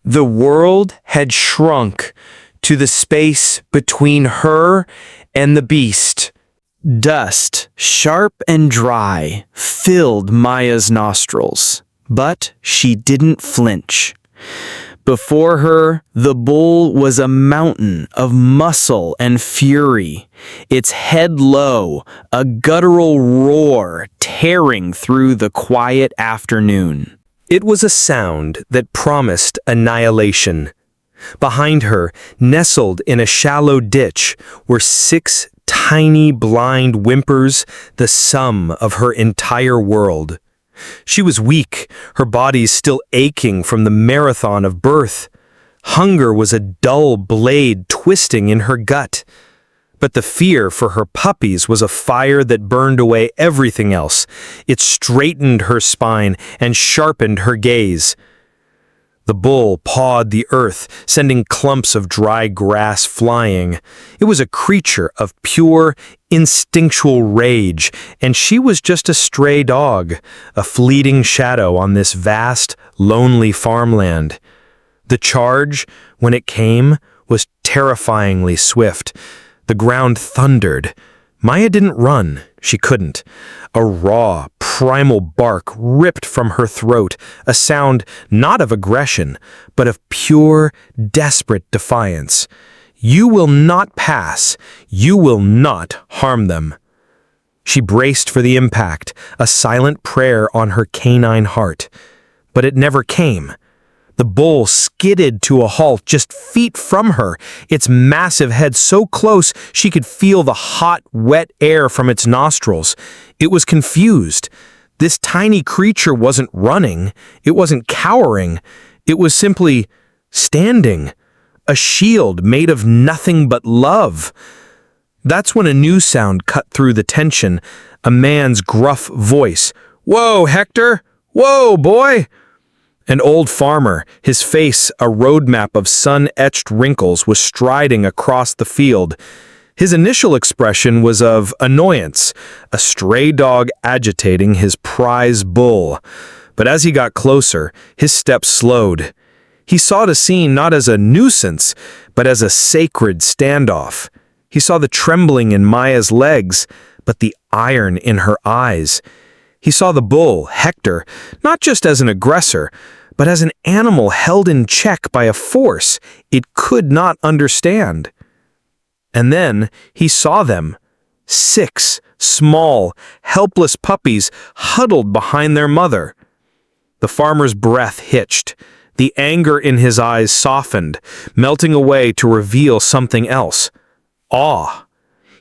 The world had shrunk to the space between her and the beast. Dust, sharp and dry, filled Maya's nostrils, but she didn't flinch. Before her, the bull was a mountain of muscle and fury, its head low, a guttural roar tearing through the quiet afternoon. It was a sound that promised annihilation. Behind her, nestled in a shallow ditch, were 6 tiny blind whimpers, the sum of her entire world. She was weak, her body still aching from the marathon of birth. Hunger was a dull blade twisting in her gut. But the fear for her puppies was a fire that burned away everything else. It straightened her spine and sharpened her gaze. The bull pawed the earth, sending clumps of dry grass flying. It was a creature of pure, instinctual rage, and she was just a stray dog, a fleeting shadow on this vast, lonely farmland. The charge, when it came, was terrifyingly swift. The ground thundered. Maya didn't run. She couldn't. A raw, primal bark ripped from her throat, a sound not of aggression, but of pure, desperate defiance. You will not pass. You will not harm them. She braced for the impact, a silent prayer on her canine heart. But it never came. The bull skidded to a halt just feet from her, its massive head so close she could feel the hot, wet air from its nostrils. It was confused. This tiny creature wasn't running. It wasn't cowering. It was simply standing, a shield made of nothing but love. That's when a new sound cut through the tension, a man's gruff voice. "Whoa, Hector! Whoa, boy!" An old farmer, his face a roadmap of sun-etched wrinkles, was striding across the field. His initial expression was of annoyance, a stray dog agitating his prize bull. But as he got closer, his steps slowed. He saw the scene not as a nuisance, but as a sacred standoff. He saw the trembling in Maya's legs, but the iron in her eyes. He saw the bull, Hector, not just as an aggressor, but as an animal held in check by a force it could not understand. And then he saw them, 6 small, helpless puppies huddled behind their mother. The farmer's breath hitched. The anger in his eyes softened, melting away to reveal something else. Awe.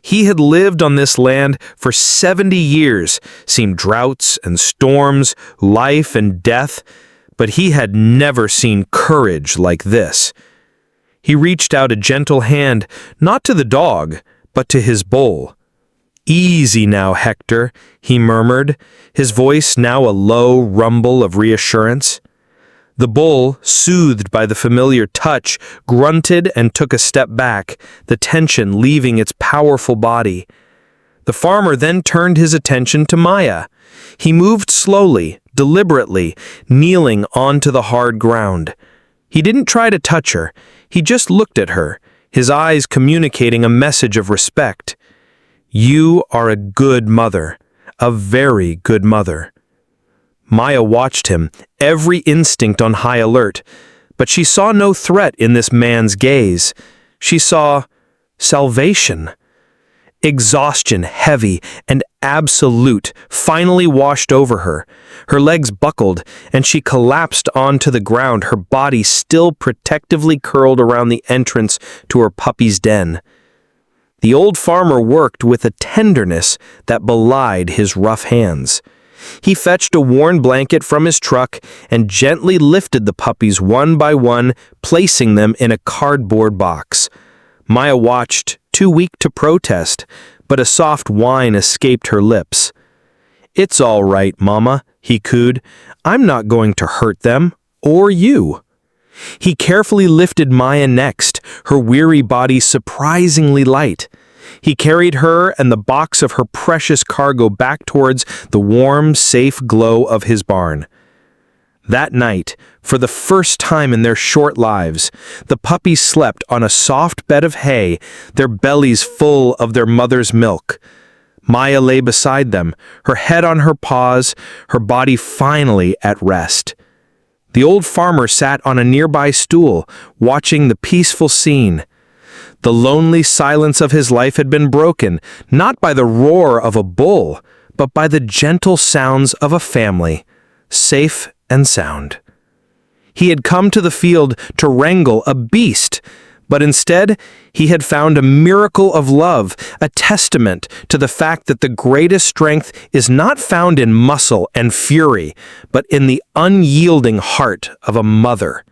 He had lived on this land for 70 years, seen droughts and storms, life and death, but he had never seen courage like this. He reached out a gentle hand, not to the dog, but to his bull. "Easy now, Hector," he murmured, his voice now a low rumble of reassurance. The bull, soothed by the familiar touch, grunted and took a step back, the tension leaving its powerful body. The farmer then turned his attention to Maya. He moved slowly, deliberately, kneeling onto the hard ground. He didn't try to touch her. He just looked at her, his eyes communicating a message of respect. "You are a good mother, a very good mother." Maya watched him, every instinct on high alert, but she saw no threat in this man's gaze. She saw salvation. Exhaustion, heavy and absolute, finally washed over her. Her legs buckled, and she collapsed onto the ground, her body still protectively curled around the entrance to her puppy's den. The old farmer worked with a tenderness that belied his rough hands. He fetched a worn blanket from his truck and gently lifted the puppies one by one, placing them in a cardboard box. Maya watched, too weak to protest, but a soft whine escaped her lips. "It's all right, Mama," he cooed. "I'm not going to hurt them, or you." He carefully lifted Maya next, her weary body surprisingly light. He carried her and the box of her precious cargo back towards the warm, safe glow of his barn. That night, for the first time in their short lives, the puppies slept on a soft bed of hay, their bellies full of their mother's milk. Maya lay beside them, her head on her paws, her body finally at rest. The old farmer sat on a nearby stool, watching the peaceful scene. The lonely silence of his life had been broken, not by the roar of a bull, but by the gentle sounds of a family, safe and sound. He had come to the field to wrangle a beast, but instead he had found a miracle of love, a testament to the fact that the greatest strength is not found in muscle and fury, but in the unyielding heart of a mother.